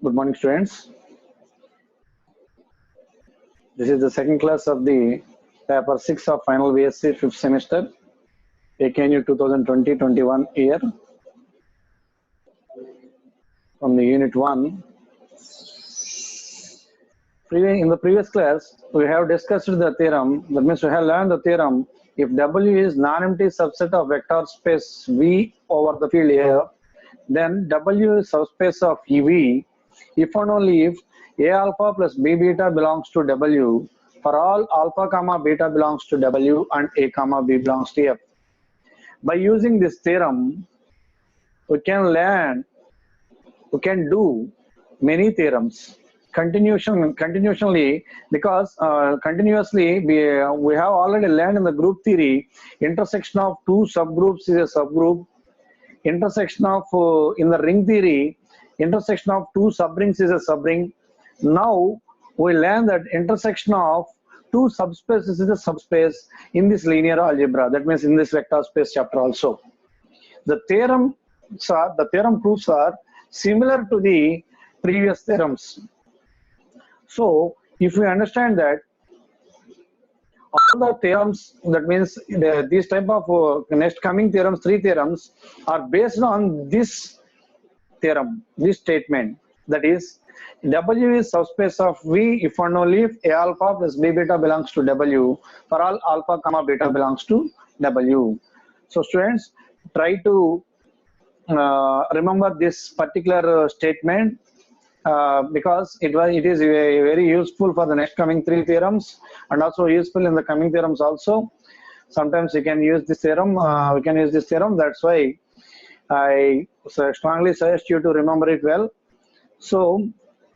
Good morning, students. This is the second class of the paper 6 of final BSc 5th semester, AKNU 2020-21 year. From the unit 1. In the previous class, we have discussed the theorem. That means we have learned the theorem. If W is non-empty subset of vector space V over the field A, then W is subspace of V if and only if A alpha plus B beta belongs to W for all alpha comma beta belongs to W and A comma B belongs to F. By using this theorem, we can do many theorems continuously, because continuously we have already learned in the group theory, intersection of two subgroups is a subgroup. Intersection of in the ring theory, intersection of two subrings is a subring. Now we learn that intersection of two subspaces is a subspace in this linear algebra. That means in this vector space chapter also. The theorem proofs are similar to the previous theorems. So if we understand that all the theorems, that means these type of next coming theorems, 3 theorems are based on this theorem, this statement, that is W is subspace of V if and only if A alpha plus B beta belongs to W for all alpha comma beta belongs to W. So students, try to remember this particular statement because it is very useful for the next coming 3 theorems and also useful in the coming theorems also. Sometimes you can use this theorem, that's why I strongly suggest you to remember it well. So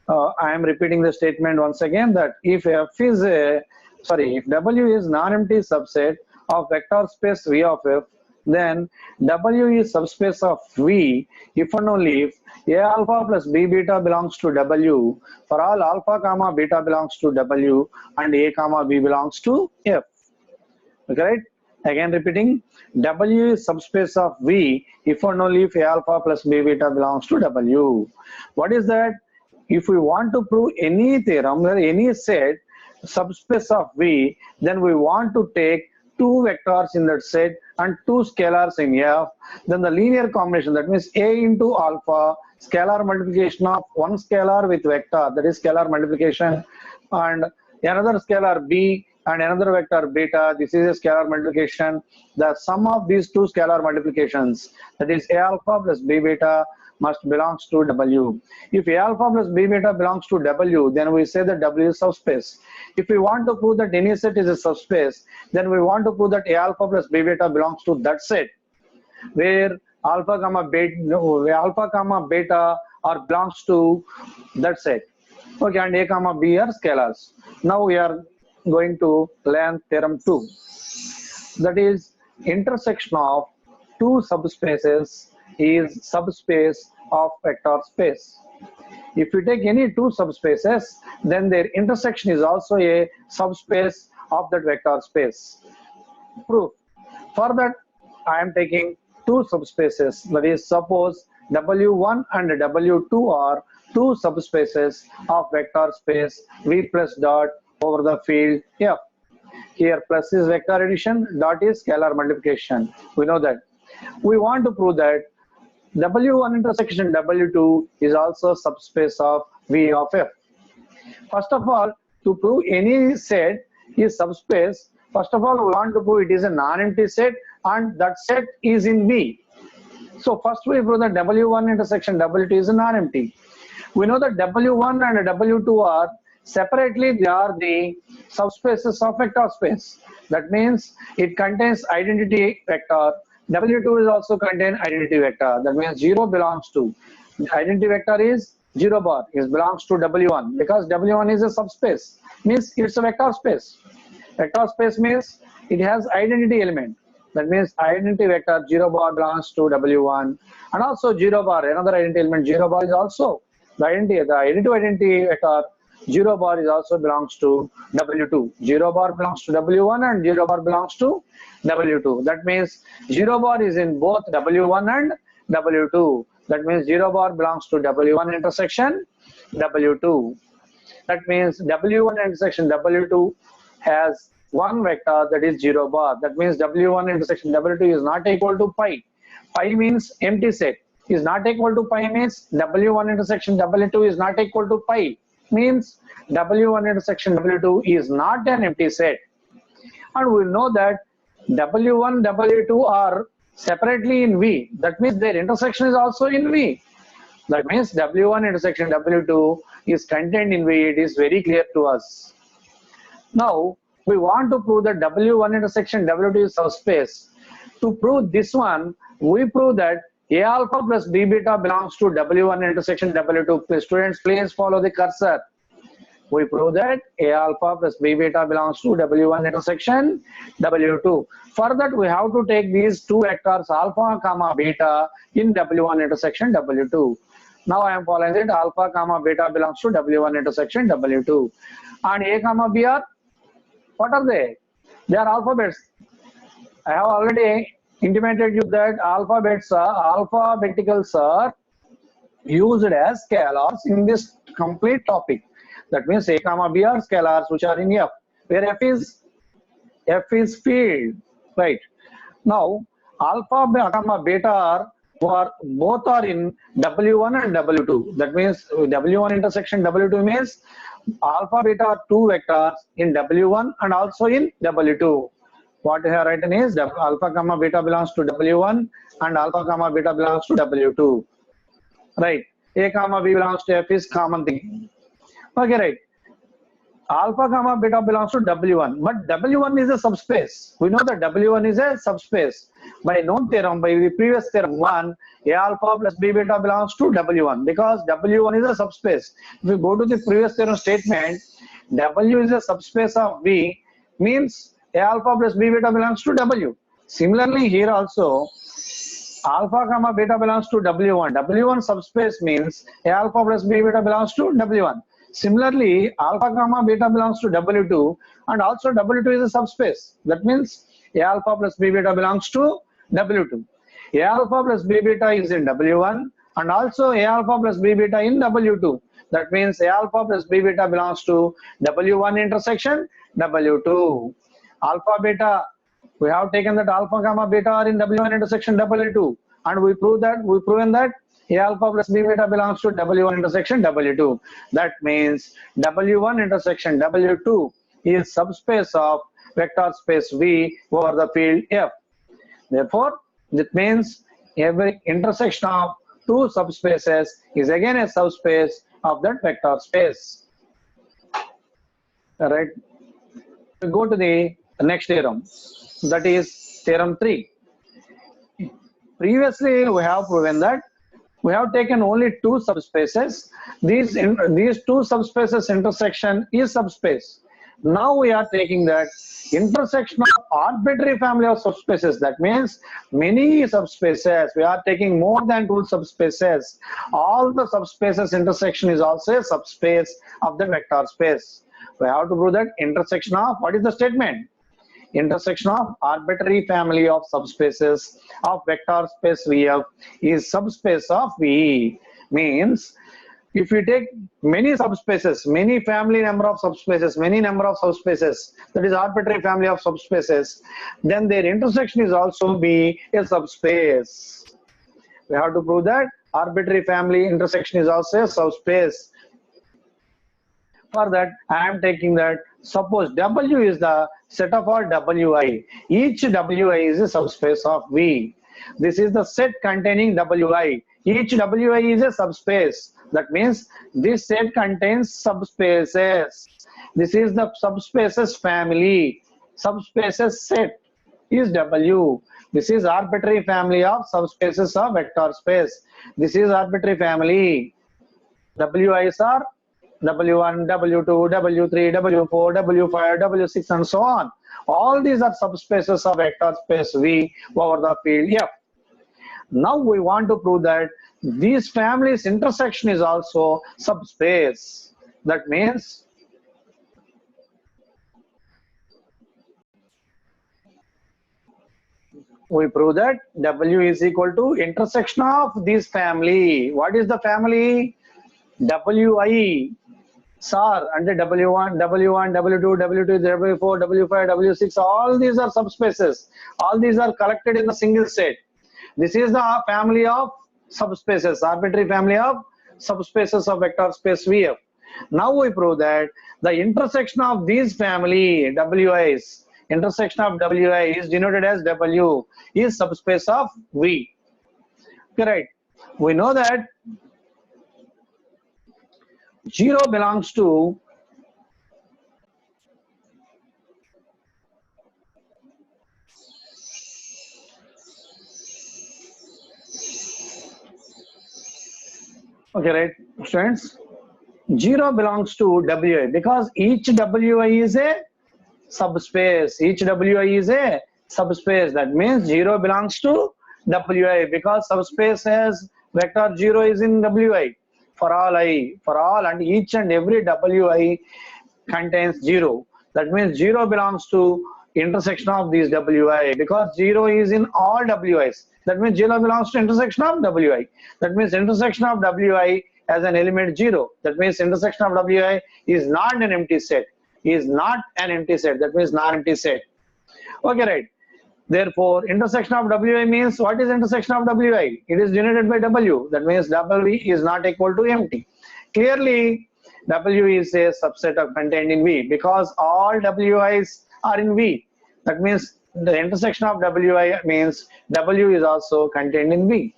I am repeating the statement once again, that if if W is non-empty subset of vector space V of F, then W is subspace of V if and only if A alpha plus B beta belongs to W for all alpha comma beta belongs to W and A comma B belongs to F. Okay, right? Again repeating, W is subspace of V if and only if A alpha plus B beta belongs to W. What is that? If we want to prove any theorem or any set subspace of V, then we want to take 2 vectors in that set and 2 scalars in F. Then the linear combination, that means A into alpha, scalar multiplication of one scalar with vector, that is scalar multiplication, and another scalar B and another vector beta, this is a scalar multiplication. The sum of these 2 scalar multiplications, that is A alpha plus B beta, must belongs to W. If A alpha plus B beta belongs to W, then we say that W is subspace. If we want to prove that any set is a subspace, then we want to prove that A alpha plus B beta belongs to that set where alpha comma beta or belongs to that set. Okay, and A comma B are scalars. Now we are going to learn theorem 2. That is, intersection of two subspaces is subspace of vector space. If we take any 2 subspaces, then their intersection is also a subspace of that vector space. Proof. For that, I am taking 2 subspaces. That is, suppose W1 and W2 are 2 subspaces of vector space V plus dot over the field F. Here plus is vector addition, dot is scalar multiplication. We know that. We want to prove that W1 intersection W2 is also subspace of V of F. First of all, to prove any set is subspace, first of all we want to prove it is a non-empty set and that set is in V. So first we prove that W1 intersection W2 is non-empty. We know that W1 and W2 are separately, they are the subspaces of vector space. That means it contains identity vector. W2 is also contain identity vector. That means 0 belongs to, identity vector is 0 bar, it belongs to W1 because W1 is a subspace, means it's a vector space. Vector space means it has identity element. That means identity vector 0 bar belongs to W1 and also 0 bar, another identity element 0 bar is also the identity vector 0 bar is also belongs to W2. 0 bar belongs to W1 and 0 bar belongs to W2. That means 0 bar is in both W1 and W2. That means 0 bar belongs to W1 intersection W2. That means W1 intersection W2 has one vector, that is 0 bar. That means W1 intersection W2 is not equal to pi. Pi means empty set. Is not equal to pi means W1 intersection W2 is not equal to pi. Means W1 intersection W2 is not an empty set. And we know that W1, W2 are separately in V. That means their intersection is also in V. That means W1 intersection W2 is contained in V. It is very clear to us. Now, we want to prove that W1 intersection W2 is subspace. To prove this one, we prove that A alpha plus B beta belongs to W1 intersection W2. Please, students, please follow the cursor. We prove that A alpha plus B beta belongs to W1 intersection W2. For that, we have to take these two vectors alpha comma beta in W1 intersection W2. Now I am following it. Alpha comma beta belongs to W1 intersection W2. And A comma B are, what are they? They are alphabets. I have already intimated you that alphabeticals are used as scalars in this complete topic. That means A comma B are scalars which are in F, where F is field, right? Now alpha comma beta are both are in W1 and W2. That means W1 intersection W2 means alpha beta are two vectors in W1 and also in W2. What I have written is alpha comma beta belongs to W1 and alpha comma beta belongs to W2. Right? A comma B belongs to F is common thing. Okay, right. Alpha comma beta belongs to W1, but W1 is a subspace. We know that W1 is a subspace. By known theorem, by the previous theorem 1, A alpha plus B beta belongs to W1 because W1 is a subspace. If we go to the previous theorem statement, W is a subspace of V means A alpha plus B beta belongs to W. Similarly, here also, alpha comma beta belongs to W1. W1 subspace means A alpha plus B beta belongs to W1. Similarly, alpha comma beta belongs to W2 and also W2 is a subspace. That means A alpha plus B beta belongs to W2. A alpha plus B beta is in W1 and also A alpha plus B beta in W2. That means A alpha plus B beta belongs to W1 intersection W2. Alpha beta, we have taken that alpha comma beta are in W1 intersection W2 and we proven that A alpha plus B beta belongs to W1 intersection W2. That means W1 intersection W2 is subspace of vector space V over the field F. Therefore, that means every intersection of two subspaces is again a subspace of that vector space. All right. We go to the next theorem, that is theorem 3. Previously, we have proven that we have taken only two subspaces. These two subspaces intersection is subspace. Now we are taking that intersection of arbitrary family of subspaces. That means many subspaces. We are taking more than two subspaces. All the subspaces intersection is also a subspace of the vector space. We have to prove that intersection of, what is the statement? Intersection of arbitrary family of subspaces of vector space Vf is subspace of V. Means if we take many subspaces, many family number of subspaces, many number of subspaces, that is arbitrary family of subspaces, then their intersection is also be a subspace. We have to prove that arbitrary family intersection is also a subspace. For that, I am taking that, suppose W is the set of all Wi. Each Wi is a subspace of V. This is the set containing Wi. Each Wi is a subspace. That means this set contains subspaces. This is the subspaces family. Subspaces set is W. This is arbitrary family of subspaces of vector space. This is arbitrary family. Wi's are W1, W2, W3, W4, W5, W6 and so on. All these are subspaces of vector space V over the field F. Now we want to prove that these families intersection is also subspace. That means we prove that W is equal to intersection of this family. What is the family? Wi. SAR under W1, W1, W2, W2, W4, W5, W6, all these are subspaces. All these are collected in a single set. This is the family of subspaces, arbitrary family of subspaces of vector space VF. Now we prove that the intersection of these family WIs, intersection of WI is denoted as W, is subspace of V. Correct. We know that 0 belongs to okay, right, students? 0 belongs to Wi because each Wi is a subspace. Each Wi is a subspace. That means 0 belongs to Wi because subspace has vector 0 is in Wi for all I, for all and each and every Wi contains 0. That means 0 belongs to intersection of these Wi because 0 is in all Wi's. That means 0 belongs to intersection of Wi. That means intersection of Wi as an element 0. That means intersection of Wi is not an empty set. Is not an empty set. That means non-empty set. Okay, right. Therefore, intersection of Wi means what is intersection of Wi? It is denoted by W. That means W is not equal to empty. Clearly, W is a subset of contained in V because all Wi's are in V. That means the intersection of Wi means W is also contained in V.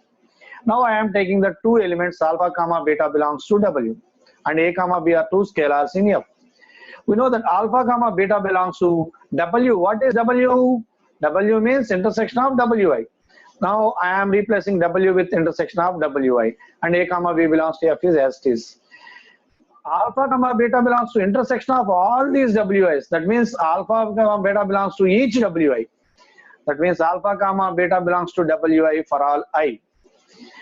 Now I am taking the two elements alpha comma beta belongs to W and A comma B are two scalars in F. We know that alpha comma beta belongs to W. What is W? W means intersection of Wi. Now I am replacing W with intersection of Wi and A comma B belongs to F is as it is. Alpha comma beta belongs to intersection of all these Wi's. That means alpha comma beta belongs to each Wi. That means alpha comma beta belongs to Wi for all I.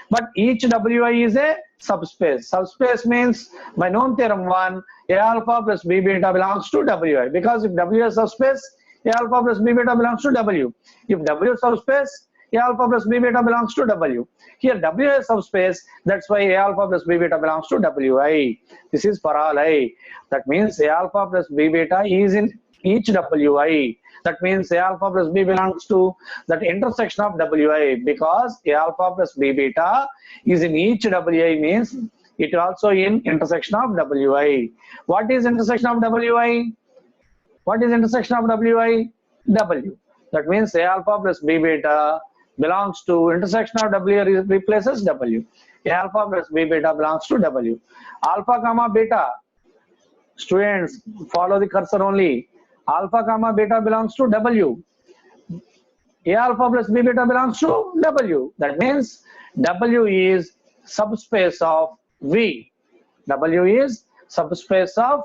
But each Wi is a subspace. Subspace means by known theorem 1, A alpha plus B beta belongs to Wi. Because if W is subspace, A alpha plus B beta belongs to W. If W is subspace, A alpha plus B beta belongs to W. Here W is subspace, that's why A alpha plus B beta belongs to Wi. This is for all I. That means A alpha plus B beta is in each Wi. That means A alpha plus B belongs to that intersection of Wi because A alpha plus B beta is in each Wi means it also in intersection of Wi. What is intersection of Wi? What is intersection of Wi? W. That means A alpha plus B beta belongs to intersection of W replaces W. A alpha plus B beta belongs to W. Alpha comma beta, students follow the cursor only. Alpha comma beta belongs to W. A alpha plus B beta belongs to W. That means W is subspace of V. W is subspace of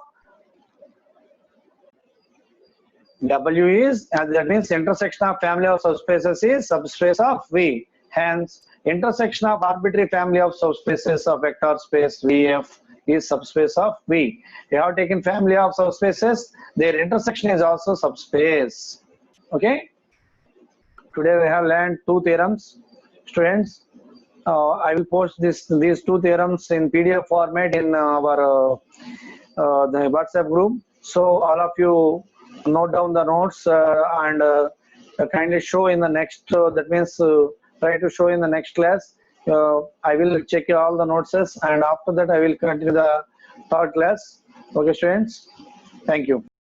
W is, and that means intersection of family of subspaces is subspace of V. Hence, intersection of arbitrary family of subspaces of vector space VF is subspace of V. We have taken family of subspaces, their intersection is also subspace. Okay. Today we have learned two theorems. Students, I will post these two theorems in PDF format in our the WhatsApp group. So all of you note down the notes and kindly show in the next. That means try to show in the next class. I will check all the notes and after that I will continue the third class. Okay, students. Thank you.